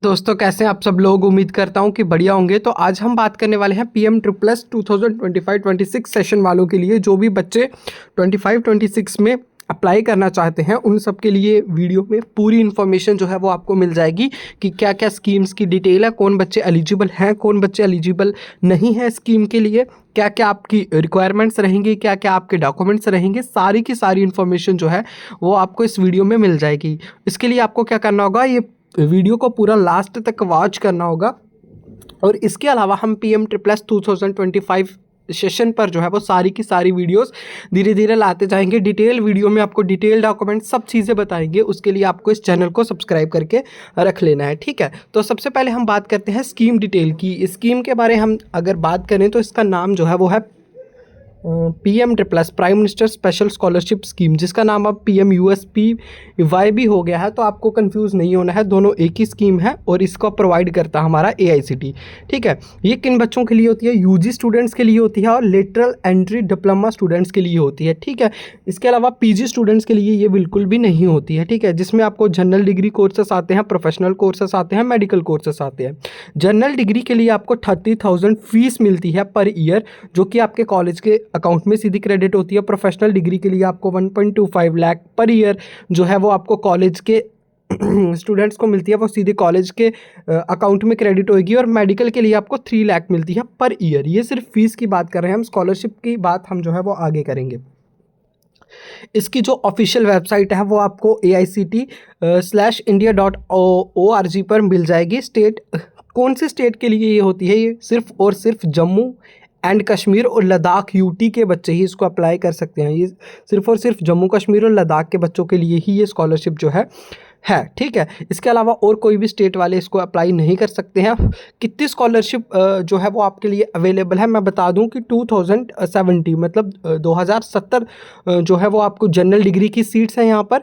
दोस्तों कैसे हैं आप सब लोग। उम्मीद करता हूं कि बढ़िया होंगे। तो आज हम बात करने वाले हैं पीएम ट्रिपल 2025-26 सेशन वालों के लिए, जो भी बच्चे 25-26 में अप्लाई करना चाहते हैं उन सब के लिए वीडियो में पूरी इन्फॉर्मेशन जो है वो आपको मिल जाएगी कि क्या क्या स्कीम्स की डिटेल है, कौन बच्चे एलिजिबल हैं, कौन बच्चे एलिजिबल नहीं है स्कीम के लिए, क्या क्या आपकी रिक्वायरमेंट्स रहेंगी, क्या क्या आपके डॉक्यूमेंट्स रहेंगे, सारी की सारी इन्फॉर्मेशन जो है वो आपको इस वीडियो में मिल जाएगी। इसके लिए आपको क्या करना होगा, ये वीडियो को पूरा लास्ट तक वॉच करना होगा। और इसके अलावा हम पीएम ट्रिपल 2025 सेशन पर जो है वो सारी की सारी वीडियोस धीरे धीरे लाते जाएंगे। डिटेल वीडियो में आपको डिटेल डॉक्यूमेंट सब चीज़ें बताएंगे। उसके लिए आपको इस चैनल को सब्सक्राइब करके रख लेना है, ठीक है। तो सबसे पहले हम बात करते हैं स्कीम डिटेल की। स्कीम के बारे हम अगर बात करें तो इसका नाम जो है वो है PM triple prime minister special scholarship scheme, जिसका नाम अब PMUSPY भी हो गया है। तो आपको कंफ्यूज नहीं होना है, दोनों एक ही स्कीम है और इसको प्रोवाइड करता है हमारा AICT, ठीक है। ये किन बच्चों के लिए होती है? UG स्टूडेंट्स के लिए होती है और लेटरल एंट्री डिप्लोमा स्टूडेंट्स के लिए होती है, ठीक है। इसके अलावा PG स्टूडेंट्स के लिए ये बिल्कुल भी नहीं होती है, ठीक है, जिसमें आपको जनरल डिग्री कोर्सेस आते हैं, प्रोफेशनल कोर्सेस आते हैं, मेडिकल कोर्सेस आते हैं। जनरल डिग्री के लिए आपको 30,000 फीस मिलती है पर ईयर, जो कि आपके कॉलेज के अकाउंट में सीधी क्रेडिट होती है। प्रोफेशनल डिग्री के लिए आपको 1.25 लाख पर ईयर जो है वो आपको कॉलेज के स्टूडेंट्स को मिलती है, वो सीधे कॉलेज के अकाउंट में क्रेडिट होगी। और मेडिकल के लिए आपको 3 लाख मिलती है पर ईयर। ये सिर्फ फीस की बात कर रहे हैं हम, स्कॉलरशिप की बात हम जो है वो आगे करेंगे। इसकी जो ऑफिशियल वेबसाइट है वो आपको AICT/india.org पर मिल जाएगी। स्टेट कौन से स्टेट के लिए ये होती है? ये सिर्फ और सिर्फ जम्मू एंड कश्मीर और लद्दाख UT के बच्चे ही इसको अप्लाई कर सकते हैं। ये सिर्फ और सिर्फ जम्मू कश्मीर और लद्दाख के बच्चों के लिए ही ये स्कॉलरशिप जो है, ठीक है। इसके अलावा और कोई भी स्टेट वाले इसको अप्लाई नहीं कर सकते हैं। कितनी स्कॉलरशिप जो है वो आपके लिए अवेलेबल है, मैं बता दूं कि 2070 मतलब 2070 जो है वो आपको जनरल डिग्री की सीट्स हैं यहाँ पर।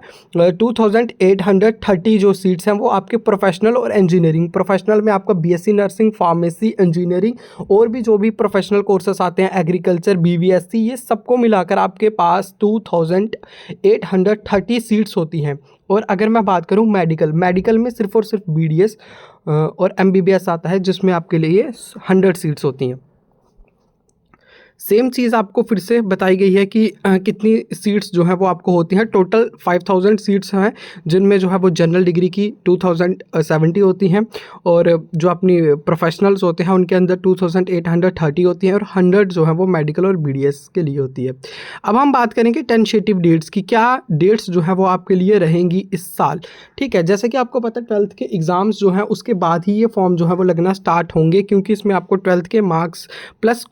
2830 जो सीट्स हैं वो आपके प्रोफेशनल और इंजीनियरिंग। प्रोफेशनल में आपका BSc नर्सिंग, फार्मेसी, इंजीनियरिंग और भी जो भी प्रोफेशनल कोर्सेस आते हैं, एग्रीकल्चर, BVSC, ये सबको मिलाकर आपके पास 2830 सीट्स होती हैं। और अगर मैं बात करूं मेडिकल में सिर्फ और सिर्फ BDS और MBBS आता है, जिसमें आपके लिए 100 सीट्स होती हैं। सेम चीज़ आपको फिर से बताई गई है कि कितनी सीट्स जो है वो आपको होती हैं। टोटल 5000 सीट्स हैं, जिनमें जो है वो जनरल डिग्री की 2070 होती हैं और जो अपनी प्रोफेशनल्स होते हैं उनके अंदर 2830 होती हैं और 100 जो है वो मेडिकल और BDS के लिए होती है। अब हम बात करेंगे टेंटेटिव डेट्स की। क्या डेट्स जो है वो आपके लिए रहेंगी इस साल, ठीक है। जैसे कि आपको पता है 12th के एग्ज़ाम्स जो हैं उसके बाद ही ये फॉर्म जो है वो लगना स्टार्ट होंगे, क्योंकि इसमें आपको 12th के मार्क्स प्लस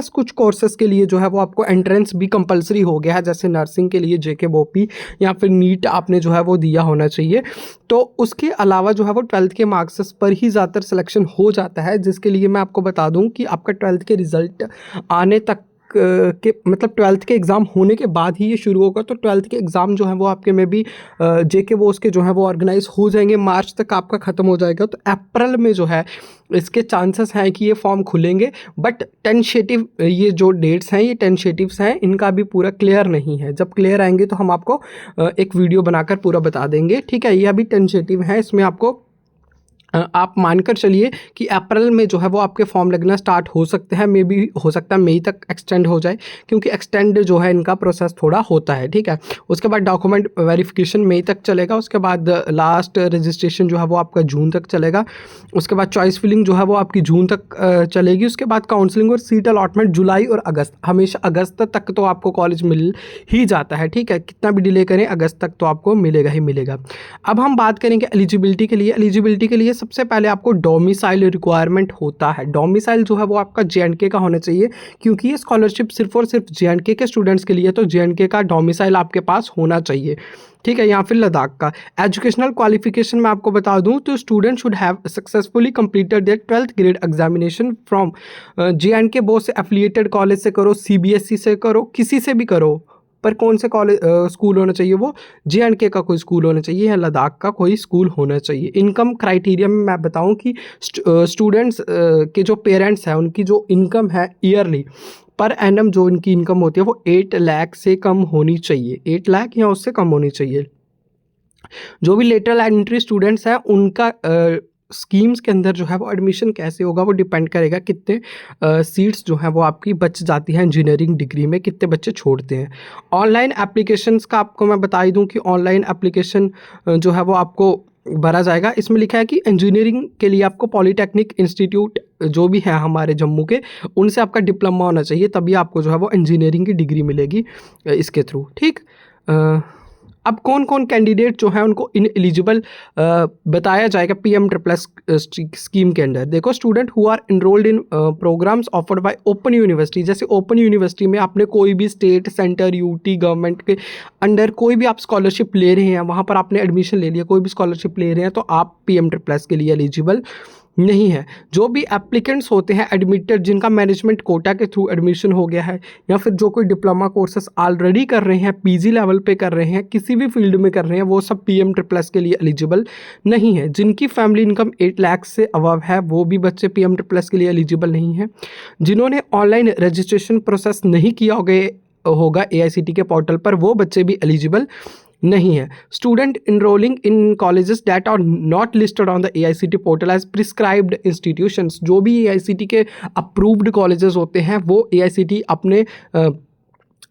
कुछ कोर्सेज़ के लिए जो है वो आपको एंट्रेंस भी कंपलसरी हो गया है। जैसे नर्सिंग के लिए JK BOP या फिर नीट आपने जो है वो दिया होना चाहिए। तो उसके अलावा जो है वो 12th के मार्क्स पर ही ज़्यादातर सिलेक्शन हो जाता है, जिसके लिए मैं आपको बता दूं कि आपका 12th के रिज़ल्ट आने तक के मतलब 12th के एग्ज़ाम होने के बाद ही ये शुरू होगा। तो 12th के एग्ज़ाम जो है वो आपके में भी JK बोस के जो है वो ऑर्गेनाइज हो जाएंगे, मार्च तक आपका ख़त्म हो जाएगा। तो अप्रैल में जो है इसके चांसेस हैं कि ये फॉर्म खुलेंगे। बट टेंटेटिव ये जो डेट्स हैं, ये टेंटेटिव्स हैं, इनका भी पूरा क्लियर नहीं है। जब क्लियर आएंगे तो हम आपको एक वीडियो बनाकर पूरा बता देंगे, ठीक है। ये अभी टेंटेटिव है, इसमें आपको आप मानकर चलिए कि अप्रैल में जो है वो आपके फॉर्म लगना स्टार्ट हो सकते हैं। मे बी हो सकता है मई तक एक्सटेंड हो जाए, क्योंकि एक्सटेंड जो है इनका प्रोसेस थोड़ा होता है, ठीक है। उसके बाद डॉक्यूमेंट वेरिफिकेशन मई तक चलेगा। उसके बाद लास्ट रजिस्ट्रेशन जो है वो आपका जून तक चलेगा। उसके बाद चॉइस फिलिंग जो है वो आपकी जून तक चलेगी। उसके बाद काउंसलिंग और सीट अलॉटमेंट जुलाई और अगस्त, हमेशा अगस्त तक तो आपको कॉलेज मिल ही जाता है, ठीक है। कितना भी डिले करें अगस्त तक तो आपको मिलेगा ही मिलेगा। अब हम बात करेंगे एलिजिबिलिटी के लिए। एलिजिबिलिटी के लिए सबसे पहले आपको डोमिसाइल रिक्वायरमेंट होता है। डोमिसाइल जो है वो आपका JNK का होना चाहिए, क्योंकि ये स्कॉलरशिप सिर्फ और सिर्फ JNK के स्टूडेंट्स के लिए। तो JNK का डोमिसाइल आपके पास होना चाहिए, ठीक है, या फिर लद्दाख का। एजुकेशनल क्वालिफिकेशन में आपको बता दूं तो student should have successfully completed there 12th grade examination from JNK board से एफिलिएटेड कॉलेज से करो, CBSE से करो, किसी से भी करो, पर कौन से कॉलेज स्कूल होना चाहिए? वो JNK का कोई स्कूल होना चाहिए या लद्दाख का कोई स्कूल होना चाहिए। इनकम क्राइटेरिया में मैं बताऊं कि स्टूडेंट्स के जो पेरेंट्स हैं उनकी जो इनकम है ईयरली पर एनम जो इनकी इनकम होती है वो 8 लाख से कम होनी चाहिए, 8 लाख या उससे कम होनी चाहिए। जो भी लेटरल एंट्री स्टूडेंट्स हैं उनका स्कीम्स के अंदर जो है वो एडमिशन कैसे होगा वो डिपेंड करेगा कितने सीट्स जो हैं वो आपकी बच जाती हैं इंजीनियरिंग डिग्री में, कितने बच्चे छोड़ते हैं। ऑनलाइन एप्लीकेशंस का आपको मैं बता ही दूं कि ऑनलाइन एप्लीकेशन जो है वो आपको भरा जाएगा। इसमें लिखा है कि इंजीनियरिंग के लिए आपको पॉलीटेक्निक इंस्टीट्यूट जो भी है हमारे जम्मू के, उनसे आपका डिप्लोमा होना चाहिए, तभी आपको जो है वो इंजीनियरिंग की डिग्री मिलेगी इसके थ्रू। ठीक, अब कौन कौन कैंडिडेट जो है उनको इन एलिजिबल बताया जाएगा पीएम ट्रिपल स्कीम के अंदर। देखो, student who are enrolled in programmes offered by open university, जैसे ओपन यूनिवर्सिटी में आपने कोई भी स्टेट, सेंटर, यूटी गवर्नमेंट के अंडर कोई भी आप स्कॉलरशिप ले रहे हैं, वहाँ पर आपने एडमिशन ले लिया, कोई भी स्कॉलरशिप ले रहे हैं, तो आप पीएम ट्रिपल के लिए एलिजिबल नहीं है। जो भी एप्लीकेंट्स होते हैं एडमिटेड, जिनका मैनेजमेंट कोटा के थ्रू एडमिशन हो गया है, या फिर जो कोई डिप्लोमा कोर्सेस ऑलरेडी कर रहे हैं, पीजी लेवल पे कर रहे हैं, किसी भी फील्ड में कर रहे हैं, वो सब पीएम ट्रिपल के लिए एलिजिबल नहीं है। जिनकी फैमिली इनकम 8 लाख से अबव है वो भी बच्चे पीएम ट्रिपल के लिए एलिजिबल नहीं है। जिन्होंने ऑनलाइन रजिस्ट्रेशन प्रोसेस नहीं किया होगा एआईसीटी के पोर्टल पर, वो बच्चे भी एलिजिबल नहीं है। Student enrolling in colleges that are not listed on the AICTE portal as prescribed institutions, जो भी एआईसीटी के अप्रूव्ड कॉलेजेस होते हैं वो एआईसीटी अपने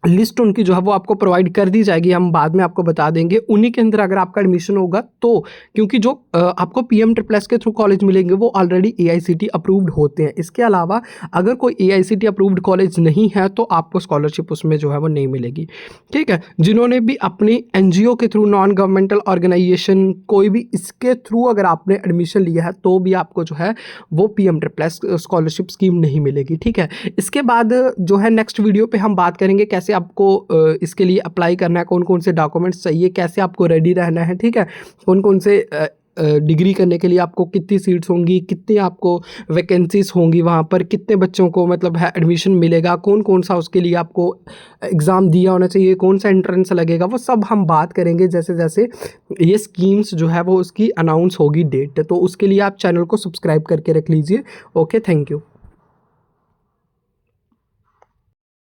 लिस्ट उनकी जो है वो आपको प्रोवाइड कर दी जाएगी, हम बाद में आपको बता देंगे। उन्हीं के अंदर अगर आपका एडमिशन होगा तो, क्योंकि जो आपको पीएम ट्रिपल के थ्रू कॉलेज मिलेंगे वो ऑलरेडी एआईसीटी अप्रूव्ड होते हैं। इसके अलावा अगर कोई एआईसीटी अप्रूव्ड कॉलेज नहीं है तो आपको स्कॉलरशिप उसमें जो है वो नहीं मिलेगी। ठीक है, जिन्होंने भी अपनी एनजीओ के थ्रू, नॉन गवर्नमेंटल ऑर्गेनाइजेशन, कोई भी इसके थ्रू अगर आपने एडमिशन लिया है तो भी आपको जो है वो पीएम ट्रिपल स्कॉलरशिप स्कीम नहीं मिलेगी। ठीक है, इसके बाद जो है नेक्स्ट वीडियो पे हम बात करेंगे कैसे आपको इसके लिए अप्लाई करना है, कौन कौन से डॉक्यूमेंट्स चाहिए, कैसे आपको रेडी रहना है। ठीक है, कौन कौन से डिग्री करने के लिए आपको कितनी सीट्स होंगी, कितनी आपको वैकेंसीज होंगी, वहाँ पर कितने बच्चों को मतलब है एडमिशन मिलेगा, कौन कौन सा उसके लिए आपको एग्ज़ाम दिया होना चाहिए, कौन सा एंट्रेंस लगेगा, वो सब हम बात करेंगे जैसे जैसे ये स्कीम्स जो है वो उसकी अनाउंस होगी डेट। तो उसके लिए आप चैनल को सब्सक्राइब करके रख लीजिए। Okay, thank you.